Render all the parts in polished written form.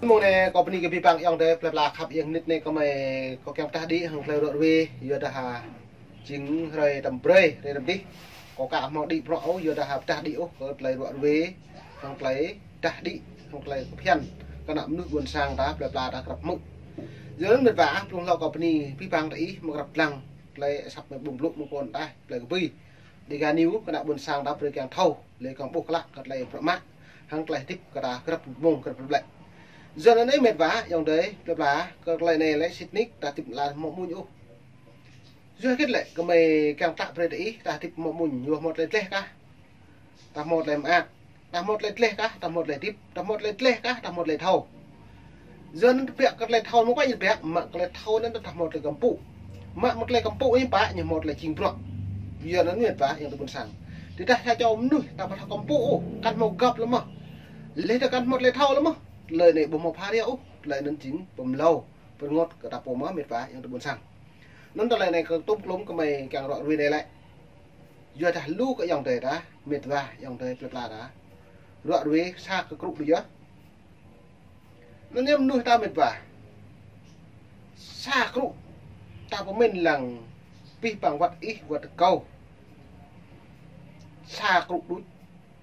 mô này có bên cái băng yang đây là khắp yang nít này có mày có kem ta đi hàng leo đội về giờ đã hà chính rồi đầm bơi rồi đầm đi có cả mọi đi rõ giờ đã hà ta đi có lấy đội về hàng lấy ta đi hàng lấy phiền cái nạm nước buồn sang đã đã gặp mực giữa nước vả luôn lo có bên băng đấy một gặp lăng lấy sắp bùng lụm một con đây lấy cái vi đi gà níu cái nạm buồn sang đã rồi càng thâu lấy càng buộc lại cái lấy rõ mát hàng lấy tiếp cái đã gặp vùng cái lại giờ nó mệt vả dòng đấy là cái này này lấy xịt nick ta tìm là một mùi nhũ giờ kết lại cái mày càng tạm về đấy ta tìm một mùi nhũ một lên cả ta một lên ăn ta một lên cả ta một lên tiếp ta một lên cả ta một lên thầu giờ nó việc cái lên thầu nó quay như vậy mà cái lên thầu nó ta một lên cầm phụ mà một lên cầm phụ như vậy như một lên chìm ruộng giờ nó mệt vả dòng tôi buồn sẵn thì ta cho ông nuôi ta bắt cầm phụ căn một gập lắm mà lấy ta căn một lên thầu lắm mà lời này bồm một pha điệu lời nên chính bồm lâu bồm ngọt cả đạp bồm mới mệt vả yang được buồn sang nên ta lời này càng tôm lúng cái mày càng rọi về đây lại giờ ta lưu cái dòng đời đã mệt vả dòng đời là đã rọi về xa cái cục đi chứ nó nem nuôi ta mệt vả xa cục ta có mình lằng vi bằng vật ý vật câu xa cục đuôi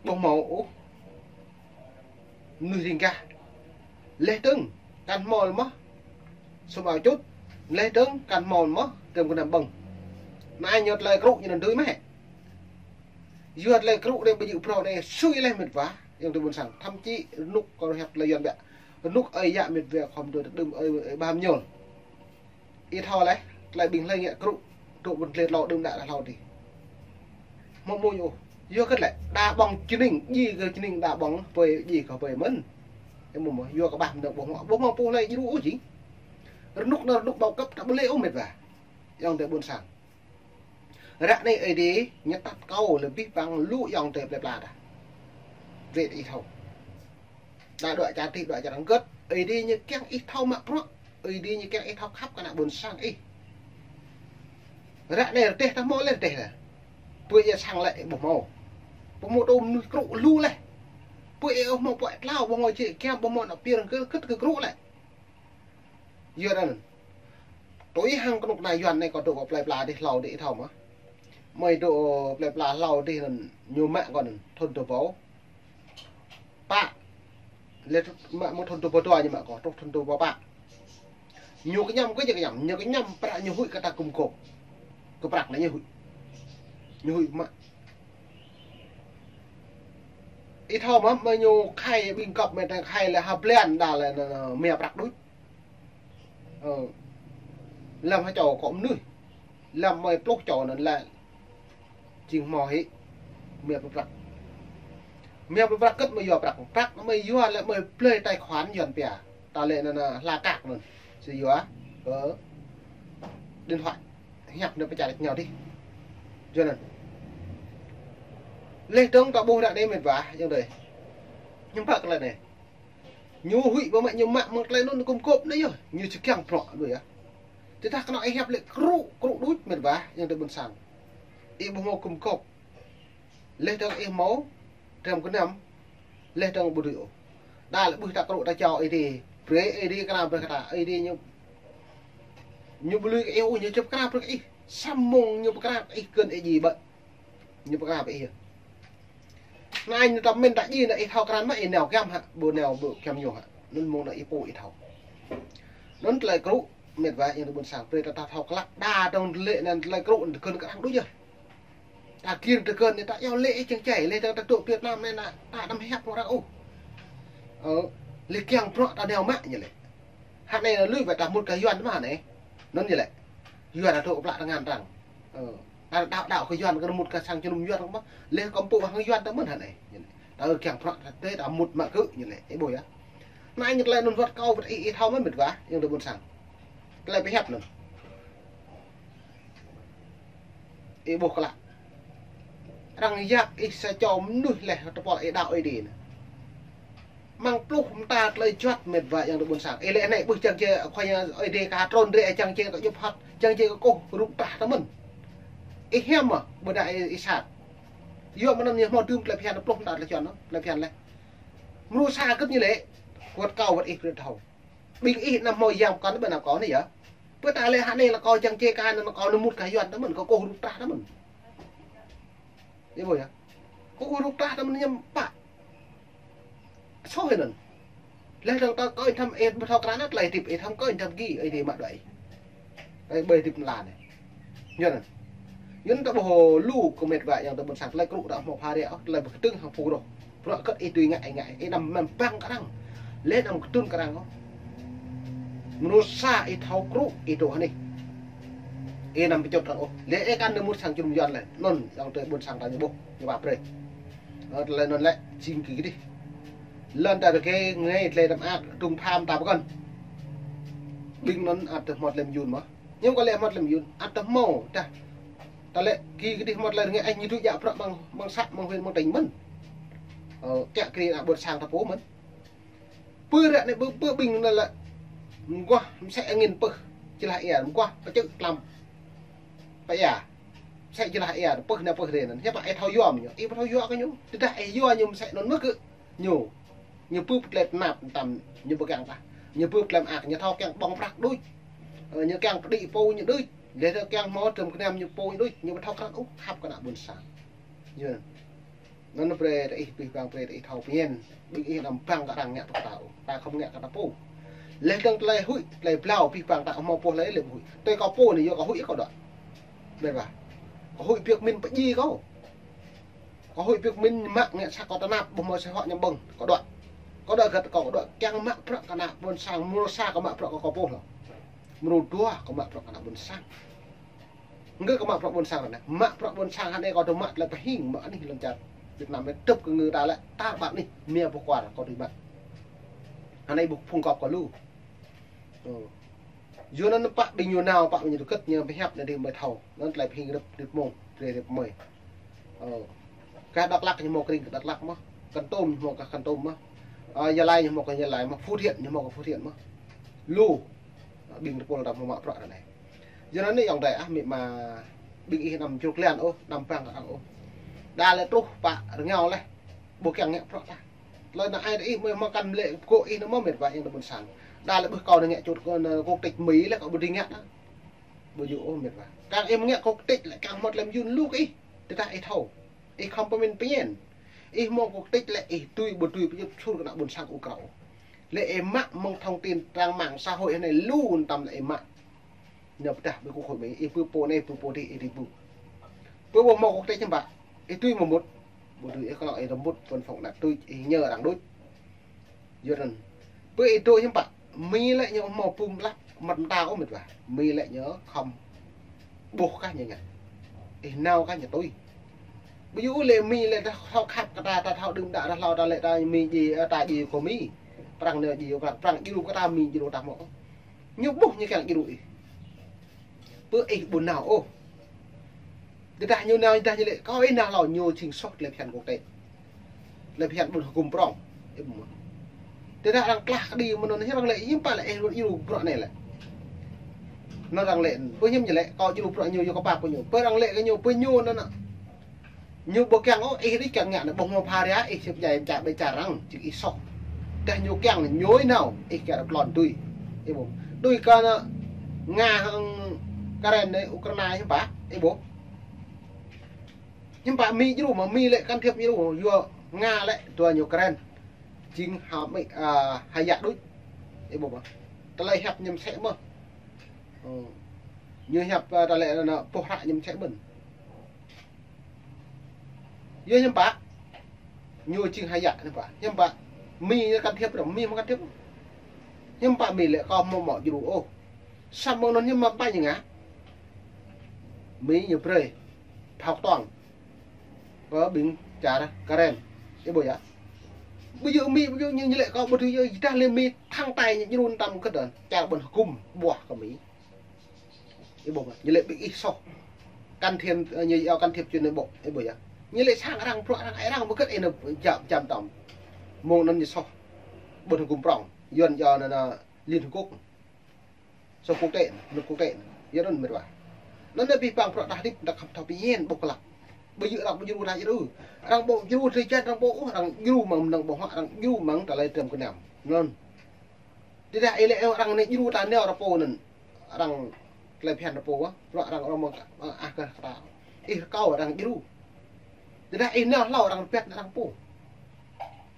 bông màu nuôi riêng cả lê trứng căn mòn mất số vào chút lê trứng căn mòn mất tìm cái nằm bừng mà anh nhột lời crụ như lần tưới mẹ nhột lời crụ đây bây giờ pro này suy lên mệt vả nhưng tôi buồn sẵn thậm chí lúc còn hẹp lời dần bẹ lúc ấy dạ mệt về không được đừng ơi bám nhổn ít ho lấy lại bình lên nhẹ crụ trụ một liệt lọ đừng đã là lọ đi một môi nhổ vô cái lại đá bóng chân hình gì cái chân hình đá bóng về gì cả về mất em muốn vô các bạn được bóng họ po này như đủ gì lúc bao cấp đã bê ôm mệt vả dòng để buồn sảng rạ này ấy đi nhắc tắt câu là biết bằng lũ dòng để đẹp là về ít thầu đại đội trả thị đội trả đóng cất ấy đi như keng ít thầu mà pro ấy đi như keng ít thầu khắp cả nạn buồn sang ấy rạ này là tê ta mô lên tê là tôi giờ sang lại bóng màu ôm crụ lưu này bụi ông một bụi lao bông ngồi chị keo bông mòn ở kia cứ cất cái rũ lại giờ đây tối hàng con này doan này còn độ bẹp là đi lầu để thầu mà mày độ bẹp là lầu đi là nhiều mạng còn thôn tổ báu bạn lên mạng một thôn tổ báu to nhưng mà có thôn tổ báu bạn nhiều cái nhầm nhiều cái nhầm bạn nhiều hụi cả ta cùng cổ cái bạc này nhiều hụi mạng ít hôm á bao nhiêu khay bình cọp mình thành khay là hợp lên đà là mè bạc đuối làm hai trò có nuôi làm mày plok trò nó là chừng mò hết mè bạc cất mày dò bạc nó mày dò lại mày play tài khoản dọn bẻ ta lệ là cạc rồi gì dò có điện thoại nhặt được phải trả được nhau đi cho nên lên trông cả bố đã đây mệt vả như đây nhưng bạc là này nhiều hụi bố mẹ nhiều mạng một lên nó cùng cộp đấy rồi như chiếc keng prọ rồi á thế ta nói hẹp lại crụ đuối mệt vả nhưng tôi buồn sảng em bố mô cùng cộp lên trông em máu trong cái nằm lên trông bù rượu đa lại bùi ta crụ ta cho ấy thì với ấy đi cái nào với cả ấy đi như bùi cái eo như chụp cái nào với cái xăm mông như cái nào ấy cơn ấy gì bệnh như cái nào vậy này tầm mình tại gì lại thao can mấy nèo kem hả bồ nèo bự kem nhiều hả nên mong là ít bụi thầu nó lại cũ mệt vậy nhưng buồn sảng về ta thao lắc đa trong lệ này lại cũ cơn cả đúng chưa ta kiêng từ cơn ta eo lệ chẳng chảy lên ta tụ Việt Nam nên là ta đâm hẹp nó ra lệ keng pro ta đeo mạng như này hạt này là lưỡi phải ta một cái doan mà này nó như này doan là tụ lại ngàn rằng đạo cái doan cái một cái sang cho nung doan không bác lên có bộ hàng doan ta mất hả này ta ở kèm phận thế đã một mà cự như này cái bồi á nay nhật lên nó vượt câu vật ít thao mới mệt quá nhưng được buồn sảng lại bị hẹp nữa ý buộc lại rằng giặc ít sẽ cho nuôi lại nó bỏ lại đạo ấy đi mang lúc chúng ta lấy chót mệt vậy nhưng được buồn sảng ấy lẽ này bức chẳng chơi khoai ấy đi cá trôn đi chẳng chơi có giúp hot chẳng chơi có cô rụng tả ta mình ít hem mà bữa đại ít sạt giờ mà nó nhiều món tương lại phiền nó plong đạt là chọn nó lại phiền này mua xa cất như thế quật cao vật ít thầu bình ít nằm mồi giang con bên nào có này vậy bữa ta lên hắn này là coi chẳng chê can nó có nó một cái doan đó mình có cô rút ra đó mình như vậy cô rút ra đó mình nhầm bạ số hình nè lên thằng ta coi thăm em thao cá nát lại thì thăm coi thăm ghi ấy thì mà đẩy đây bơi thì là này nhớ này những ta bồ lu của mệt vậy, yang ta bồn sạc lại cụ đã một pha đẽo lại một tương hàng phù rồi, rồi cất ít tùy ngại ấy nằm băng cả đằng lên nằm tương cả đằng không, menusa ít thau cụ ít đồ này, ấy nằm bị chốt rồi, lẽ kan được một sang chùm giòn này, non yang tới bồn sang tanya bố, như bà đây, lên non lại xin kỹ đi, lên tại cái ngay lên làm ác trùng tham tạm con, bình non ăn được một lần dùn mà, nhưng có lẽ một lần dùn ăn tấm màu ta ta lệ khi cái đi một lần nghe anh như tụi dạ bằng sắt bằng huyền bằng đánh mình kẹt kia là bột sang tháp phố mình bữa này bữa bình là qua sẽ nghìn bữa chỉ là ẻ đúng qua cái chữ làm phải à sẽ chỉ là ẻ bữa nào bữa này nó bạn thao dòm nhỉ em thao dòm cái nhú thì đại dòm nhưng sẽ nó nước cứ nhiều nhiều bữa lệ nạp tầm như bữa càng ta nhiều bữa làm ạc như thao càng bong rạc đôi như càng đi phô như đôi để cho càng mót trong cái nam như phôi đôi như mà thao khăn úc hấp cái nào buồn sáng như nó về đấy bị vàng về đấy thao bien bị làm vàng cả đằng nhẹ tạo ta không nhẹ cả ta phô lấy đằng lấy hụi lấy blau bị vàng tạo màu phô lấy lấy hụi tôi có phô này có hụi có đoạn đây vào có hụi việc mình phải gì có hụi việc mình mạng nhẹ sao có ta nạp bông màu sẽ họ nhầm bông có đoạn gật có đoạn càng mạng phượng cả nạp buồn sáng mua xa có mạng phượng có phô rồi menurut dua có mạng phượng cả nạp buồn sáng người có mạng phượng buồn sáng này mạng phượng buồn sáng hắn đây có đồng mạng là phải hình mỡ này lần chặt Việt Nam mới tập cái người ta lại ta bạn đi mía bộ quà là có được bạn hắn đây buộc phun cọp có lưu dù nó bạn bình nhiều nào bạn nhiều cất nhiều phải hẹp để tìm bài thầu nó lại hình được mồm để được mời cái đặc lắc như một cái đặc lắc mà cần tôm một cái cần tôm mà gia lai như một cái gia lai mà phút hiện như một cái phút hiện mà lưu bình được bộ là đọc một mạng phượng này do nó dòng đại mình mà bị nằm chuột liền ô nằm phẳng cả ô đa là trúc bạ nhau này bộ kẹng nhẹ phượng lời là ai đấy mà cần lệ cô nó mới mệt vậy nhưng mà buồn sáng đa là bước cầu này nhẹ chuột con cô tịch mỹ là có buồn đi nhẹ đó buồn dụ mệt vậy càng em nghe cô tịch lại càng một làm dùn lúc ý thì ta ấy thầu ấy không có mình biến ấy mong cô tịch lại tùy bây giờ chua cái nào buồn sáng của cậu lệ mạng mong thông tin trang mạng xã hội này luôn tầm lại mạng nhập trả với cuộc hội mấy ý po này po thì đi po po một cái chấm bạc ý tuy một bộ đuổi cái loại đồng một phần phòng là tôi nhờ đằng đôi giờ rằng với tôi chấm bạc mi lại nhớ màu pum lắc mặt tao mệt vào mi lại nhớ không buộc cái như này ý nào cái nhà tôi ví dụ lệ mi lại thao khát ta thao đừng đã thao ta lại ta mi gì tại gì của mi rằng là gì rằng cái cái ta mi gì đồ tạm mỏ nhúc bốc như cái cái đuổi bữa ấy buồn nào ô người ta như nào người ta như lệ có ấy nào là nhiều trình sót lên phèn quốc tế lên phèn buồn cùng prong người ta đang lạc đi mà nó đang lệ nhưng mà lại luôn yêu bọn này lại nó đang lệ với nhâm như lệ có yêu bọn nhiều có bạc có nhiều với đang lệ cái nhiều với nhiều nó nè nhiều bộ kẹng ó ấy đi kẹng nhạn là bông hoa đấy ấy chụp dài chạm被trả răng chỉ ít sót cái nhiều kẹng là nhối nào ấy kẹng lòn tùy ấy bố tùy con Nga Karen đấy Ukraine chứ bác ấy bố nhưng bà mi chứ đủ mà mi lại can thiệp như đủ vừa Nga lại tua nhiều Karen chính họ bị hay dạ đối ấy bố mà ta lại hẹp nhầm sẽ mà như hẹp ta lại là phô hạ nhầm sẽ bẩn như nhầm bác nhiều chính hay dạ nữa bà nhưng bà mi can thiệp được mi không can thiệp nhưng bà mi lại có một mỏ chứ đủ ô sao mà nó nhưng mà bay như ngã Mỹ nhiều prey học toàn có bình trả ra Karen cái bộ vậy bây giờ Mỹ bây giờ như lệ có một thứ gì ta lên Mỹ thăng tay như luôn tâm cái đợt trả bẩn cùng bỏ cả Mỹ cái bộ như lệ bị ít so can thiệp như ao can thiệp chuyên nội bộ cái bộ vậy như lệ sang răng pro răng răng một cái nó chậm tổng môn nó như so bẩn cùng prong dần giờ là liên hợp quốc so quốc tế luật quốc tế rất là mệt mỏi nó đã bị bằng produk đi đặc thảo bị hen bộc lạc bây giờ đang bây giờ đang gì đâu đang bộ du thì chết đang bộ đang du mà đang bộ họ đang du mà trả lại tiền cái nào non tidak ele orang ni jiru tan dia rapo nen orang kelebihan rapo orang orang akar kata kau orang jiru tidak ini lah orang pet orang po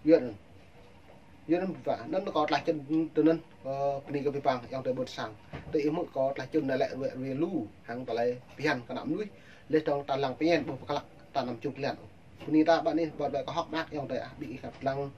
yun yun và nó có lại chân từ nên bên cái băng yang từ bột sang từ mức có lại chân này lại về lu hàng tại lại pian cái nắm núi lên trong tàn làng pian bộ cái tan nằm chụp liền bên ta bạn đi bọn có học bác yang từ bị gặp lăng